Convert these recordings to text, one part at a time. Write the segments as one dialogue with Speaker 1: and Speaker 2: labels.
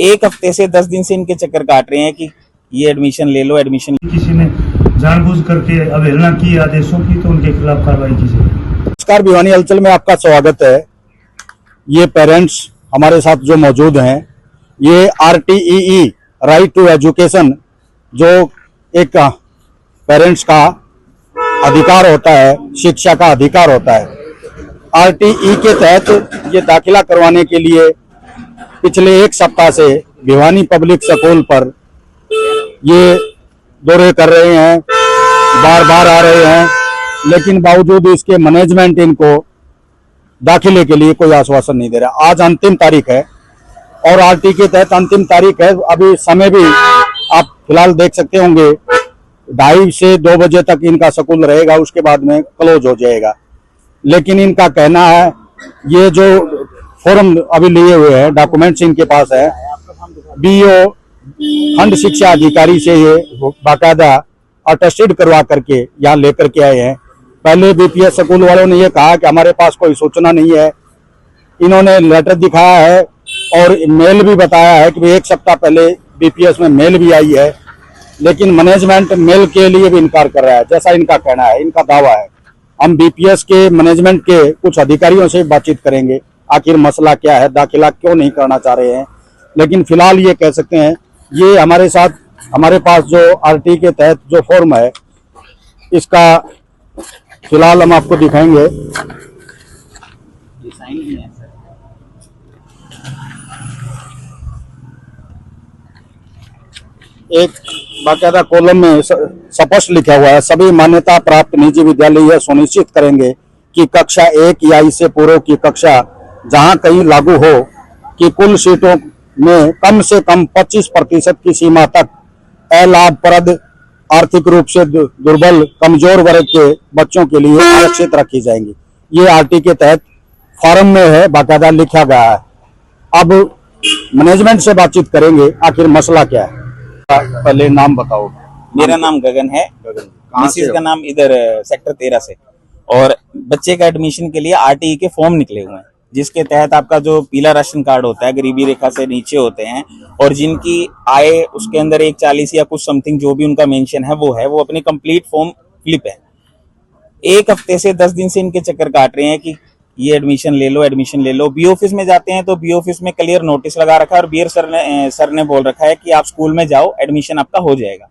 Speaker 1: एक हफ्ते से 10 दिन से इनके चक्कर काट रहे हैं कि ये एडमिशन ले लो, एडमिशन।
Speaker 2: किसी ने जानबूझ करके अवहेलना की आदेशों की तो उनके खिलाफ कार्रवाई की जाए।
Speaker 3: नमस्कार, भिवानी हलचल में आपका स्वागत है। ये पेरेंट्स हमारे साथ जो मौजूद हैं, ये RTEE राइट टू एजुकेशन जो एक पेरेंट्स का अधिकार होता है, शिक्षा का अधिकार होता है, RTE के तहत ये दाखिला करवाने के लिए पिछले एक सप्ताह से भिवानी पब्लिक स्कूल पर ये दौरे कर रहे हैं, बार बार आ रहे हैं, लेकिन बावजूद इसके मैनेजमेंट इनको दाखिले के लिए कोई आश्वासन नहीं दे रहा। आज अंतिम तारीख है और RTE के तहत अंतिम तारीख है। अभी समय भी आप फिलहाल देख सकते होंगे, 2:30 से 2 बजे तक इनका स्कूल रहेगा, उसके बाद में क्लोज हो जाएगा। लेकिन इनका कहना है, ये जो फॉर्म अभी लिए हुए हैं, डॉक्यूमेंट्स इनके पास है, BO खंड शिक्षा अधिकारी से ये बाकायदा अटेस्टेड करवा करके यहाँ लेकर के आए हैं। पहले BPS स्कूल वालों ने ये कहा कि हमारे पास कोई सूचना नहीं है। इन्होंने लेटर दिखाया है और मेल भी बताया है कि एक सप्ताह पहले BPS में मेल भी आई है, लेकिन मैनेजमेंट मेल के लिए भी इनकार कर रहा है, जैसा इनका कहना है, इनका दावा है। हम BPS के मैनेजमेंट के कुछ अधिकारियों से बातचीत करेंगे, आखिर मसला क्या है, दाखिला क्यों नहीं करना चाह रहे हैं। लेकिन फिलहाल ये कह सकते हैं, ये हमारे साथ, हमारे पास जो RTE के तहत जो फॉर्म है, इसका फिलहाल हम आपको दिखाएंगे। एक बाकायदा कॉलम में स्पष्ट लिखा हुआ है, सभी मान्यता प्राप्त निजी विद्यालय यह सुनिश्चित करेंगे कि कक्षा 1 या इससे पूर्व की कक्षा जहां कहीं लागू हो कि कुल सीटों में कम से कम 25% की सीमा तक अलाभप्रद, आर्थिक रूप से दुर्बल, कमजोर वर्ग के बच्चों के लिए आरक्षित रखी जाएंगी। ये RTE के तहत फॉर्म में है, बाकायदा लिखा गया है। अब मैनेजमेंट से बातचीत करेंगे, आखिर मसला क्या है। पहले नाम बताओ।
Speaker 1: मेरा नाम गगन है। मिसिस का नाम इधर सेक्टर 13 से। और बच्चे का एडमिशन के लिए RTE के फॉर्म निकले हुए हैं, जिसके तहत आपका जो पीला राशन कार्ड होता है, गरीबी रेखा से नीचे होते हैं, और जिनकी आय उसके अंदर 140 या कुछ समथिंग जो भी उनका मेंशन है, वो अपनी कंप्लीट फॉर्म फ्लिप है। एक हफ्ते से 10 दिन से इनके चक्कर काट रहे हैं कि ये एडमिशन ले लो, एडमिशन ले लो। BO ऑफिस में जाते हैं तो BO ऑफिस में क्लियर नोटिस लगा रखा है और BR सर ने बोल रखा है कि आप स्कूल में जाओ, एडमिशन आपका हो जाएगा।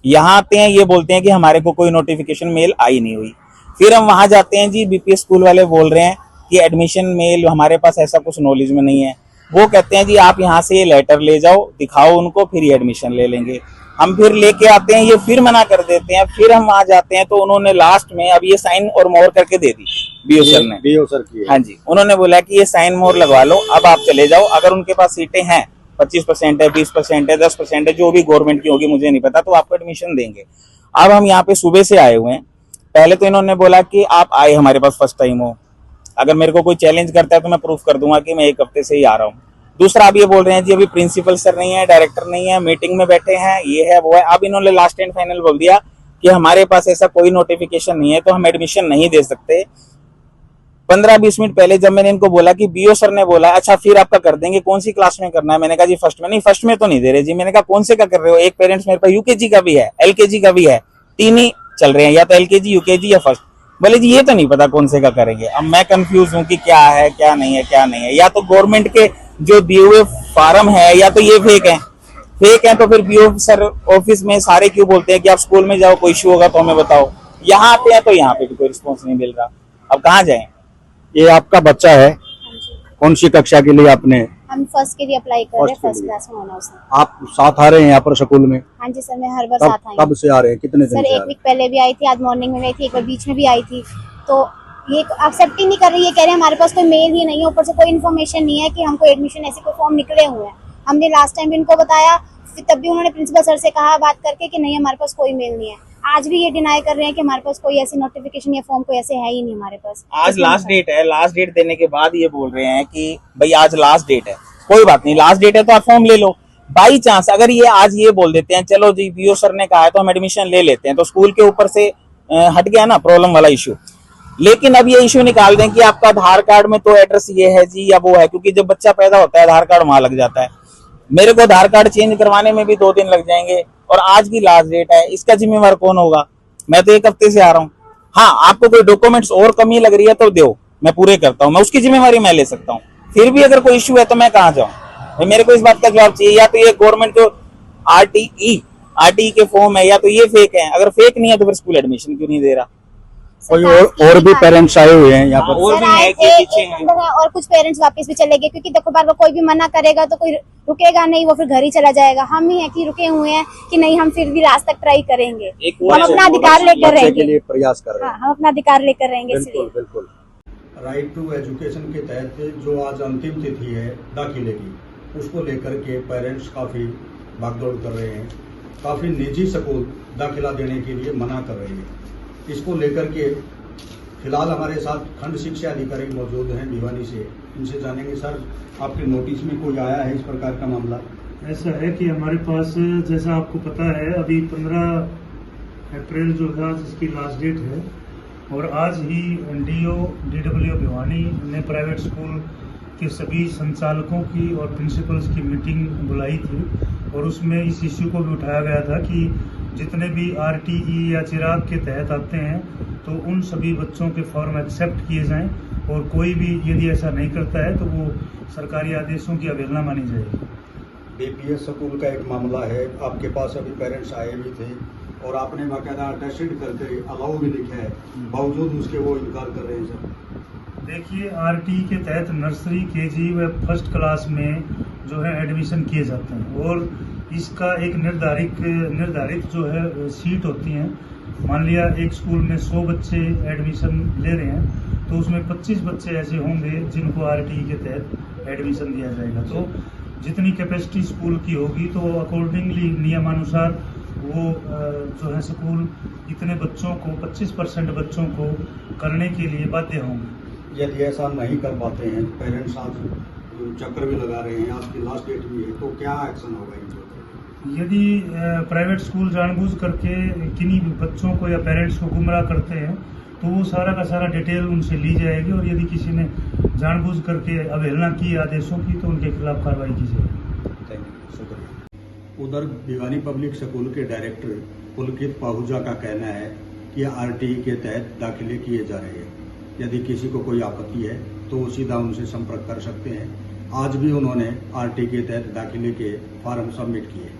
Speaker 1: यहाँ आते हैं, ये बोलते हैं कि हमारे को कोई नोटिफिकेशन मेल आई नहीं हुई। फिर हम वहां जाते हैं जी, BPS स्कूल वाले बोल रहे हैं कि एडमिशन मेल हमारे पास ऐसा कुछ नॉलेज में नहीं है। वो कहते हैं जी आप यहाँ से ये लेटर ले जाओ, दिखाओ उनको, फिर ये एडमिशन ले लेंगे। हम फिर लेके आते हैं, ये फिर मना कर देते हैं। फिर हम वहां जाते हैं तो उन्होंने लास्ट में अब ये साइन और मोहर करके दे दी, BO सर ने।
Speaker 3: BO सर की,
Speaker 1: हाँ जी, उन्होंने बोला कि ये साइन मोहर लगवा लो, अब आप चले जाओ। अगर उनके पास सीटें हैं, 25% है, 20% है, 10% है, जो भी गवर्नमेंट की होगी मुझे नहीं पता, तो आपको एडमिशन देंगे। अब हम यहाँ पे सुबह से आए हुए हैं। पहले तो इन्होंने बोला कि आप आए हमारे पास फर्स्ट टाइम हो, अगर मेरे को कोई चैलेंज करता है तो मैं प्रूफ कर दूंगा कि मैं एक हफ्ते से ही आ रहा हूँ। दूसरा, अब ये बोल रहे हैं जी अभी प्रिंसिपल सर नहीं है, डायरेक्टर नहीं है, मीटिंग में बैठे हैं, ये है वो है। अब इन्होंने लास्ट एंड फाइनल बोल दिया कि हमारे पास ऐसा कोई नोटिफिकेशन नहीं है, तो हम एडमिशन नहीं दे सकते। 15-20 मिनट पहले जब मैंने इनको बोला कि BO सर ने बोला अच्छा फिर आपका कर देंगे, कौन सी क्लास में करना है, मैंने कहा जी फर्स्ट में। नहीं, फर्स्ट में तो नहीं दे रहे जी। मैंने कहा कौन से का कर रहे हो? एक पेरेंट्स मेरे पास UKG का भी है, LKG का भी है, 3 ही चल रहे हैं, या तो LKG, UKG या फर्स्ट। बोले जी ये तो नहीं पता कौन से का करेंगे। अब मैं कंफ्यूज हूँ कि क्या है क्या नहीं है, क्या नहीं है। या तो गवर्नमेंट के जो दिए हुए फार्म है, या तो ये फेक है। फेक है तो फिर BO सर ऑफिस में सारे क्यों बोलते हैं कि आप स्कूल में जाओ, कोई इशू होगा तो हमें बताओ। यहाँ आते हैं तो यहाँ पे भी कोई रिस्पॉन्स नहीं मिल रहा। अब कहाँ जाए?
Speaker 3: ये आपका बच्चा है, कौन सी कक्षा के लिए आपने?
Speaker 4: हम फर्स्ट के लिए अप्लाई कर रहे हैं, फर्स्ट क्लास में होना उसने।
Speaker 3: आप साथ आ रहे हैं यहाँ पर स्कूल में?
Speaker 4: हाँ जी सर, मैं हर बार साथ आई
Speaker 3: कब से आ रहे हैं, कितने दिन
Speaker 4: सर?
Speaker 3: से?
Speaker 4: एक वीक पहले भी आई थी, आज मॉर्निंग में आई थी, एक बार बीच में भी आई थी। तो ये एक्सेप्ट ही नहीं कर रही है, कह रहे हैं हमारे पास कोई मेल ही नहीं है, ऊपर से कोई इन्फॉर्मेशन नहीं है कि हमको एडमिशन ऐसे कोई फॉर्म निकले हुए हैं। हमने लास्ट टाइम भी इनको बताया, तब भी उन्होंने प्रिंसिपल सर से कहा बात करके कि नहीं हमारे पास कोई मेल नहीं है। आज भी ये डिनाई कर रहे हैं कि हमारे पास कोई ऐसी नोटिफिकेशन या फॉर्म कोई ऐसे है ही नहीं हमारे पास।
Speaker 1: आज लास्ट डेट है, लास्ट डेट देने के बाद ये बोल रहे हैं कि भाई आज लास्ट डेट है। कोई बात नहीं, लास्ट डेट है तो आप फॉर्म ले लो। बाई चांस अगर ये आज ये बोल देते हैं चलो जी BO सर ने कहा है तो हम एडमिशन ले लेते हैं, तो स्कूल के ऊपर से हट गया ना प्रॉब्लम वाला इशू। लेकिन अब ये इशू निकाल दें कि आपका आधार कार्ड में तो एड्रेस ये है जी या वो है, क्योंकि जब बच्चा पैदा होता है आधार कार्ड वहां लग जाता है। मेरे को आधार कार्ड चेंज करवाने में भी 2 दिन लग जाएंगे और आज की लास्ट डेट है, इसका जिम्मेवार कौन होगा? मैं तो 1 हफ्ते से आ रहा हूँ। हाँ, आपको कोई डॉक्यूमेंट्स और कमी लग रही है तो दो, मैं पूरे करता हूँ, मैं उसकी जिम्मेवारी मैं ले सकता हूँ। फिर भी अगर कोई इश्यू है तो मैं कहाँ जाऊँ? मेरे को इस बात का जवाब चाहिए। या तो ये गवर्नमेंट को आरटीई के फॉर्म है, या तो ये फेक है। अगर फेक नहीं है तो फिर स्कूल एडमिशन क्यों नहीं दे रहा?
Speaker 3: कोई और भी पेरेंट्स आए हुए हैं यहाँ पर?
Speaker 1: और
Speaker 4: सर
Speaker 1: भी
Speaker 4: आए
Speaker 1: है
Speaker 4: थे,
Speaker 1: कि पीछे
Speaker 4: एक
Speaker 1: हैं?
Speaker 4: नंबर है, और कुछ पेरेंट्स वापस भी चले गए, क्योंकि देखो बार बार कोई भी मना करेगा तो कोई रुकेगा नहीं, वो फिर घर ही चला जाएगा। हम ही है कि रुके हुए हैं कि नहीं, हम फिर भी लास्ट तक ट्राई करेंगे,
Speaker 1: एक
Speaker 4: हम अपना अधिकार लेकर
Speaker 3: बच्चे के
Speaker 4: रहेंगे।
Speaker 3: लिए प्रयास कर रहे हैं।
Speaker 4: हाँ, हम अपना अधिकार लेकर रहेंगे।
Speaker 3: बिल्कुल
Speaker 4: इसलिए
Speaker 3: बिल्कुल। राइट टू एजुकेशन के तहत जो आज अंतिम तिथि है दाखिले की, उसको लेकर के पेरेंट्स काफ़ी भागदौड़ कर रहे हैं। काफ़ी निजी स्कूल दाखिला देने के लिए मना कर रहे हैं। इसको लेकर के फिलहाल हमारे साथ खंड शिक्षा अधिकारी मौजूद हैं भिवानी से, इनसे जानेंगे। सर, आपके नोटिस में कोई आया है इस प्रकार का मामला?
Speaker 2: ऐसा है कि हमारे पास, जैसा आपको पता है, अभी 15 अप्रैल जो है आज इसकी लास्ट डेट है, और आज ही DWO भिवानी ने प्राइवेट स्कूल के सभी संचालकों की और प्रिंसिपल्स की मीटिंग बुलाई थी, और उसमें इस इश्यू को भी उठाया गया था कि जितने भी RTE या चिराग के तहत आते हैं तो उन सभी बच्चों के फॉर्म एक्सेप्ट किए जाएं, और कोई भी यदि ऐसा नहीं करता है तो वो सरकारी आदेशों की अवहेलना मानी जाएगी।
Speaker 3: DPS स्कूल का एक मामला है, आपके पास अभी पेरेंट्स आए भी थे और आपने बाकायदा अटेस्टेड करके अलाउ भी लिखा है, बावजूद उसके वो इनकार कर रहे हैं। सर
Speaker 2: देखिए, RTE के तहत नर्सरी, KG व फर्स्ट क्लास में जो है एडमिशन किए जाते हैं, और इसका एक निर्धारित जो है सीट होती हैं। मान लिया एक स्कूल में 100 बच्चे एडमिशन ले रहे हैं, तो उसमें 25 बच्चे ऐसे होंगे जिनको RTE के तहत एडमिशन दिया जाएगा। तो जितनी कैपेसिटी स्कूल की होगी तो अकॉर्डिंगली नियमानुसार वो जो है स्कूल इतने बच्चों को 25% बच्चों को करने के लिए बाध्य होंगे।
Speaker 3: यदि ऐसा नहीं कर पाते हैं, पेरेंट्स आज चक्कर भी लगा रहे हैं, आपकी लास्ट डेट भी है, तो क्या एक्शन होगा इनके ऊपर?
Speaker 2: यदि प्राइवेट स्कूल जानबूझ करके किन्हीं बच्चों को या पेरेंट्स को गुमराह करते हैं तो वो सारा का सारा डिटेल उनसे ली जाएगी, और यदि किसी ने जानबूझ करके अवहेलना की आदेशों की तो उनके खिलाफ कार्रवाई की जाएगी।
Speaker 3: थैंक यू, शुक्रिया। उधर भिवानी पब्लिक स्कूल के डायरेक्टर पुलकित पाहुजा का कहना है कि RTE के तहत दाखिले किए जा रहे हैं। यदि किसी को कोई आपत्ति है तो वो सीधा उनसे संपर्क कर सकते हैं। आज भी उन्होंने RTE के तहत दाखिले के फॉर्म सबमिट किए।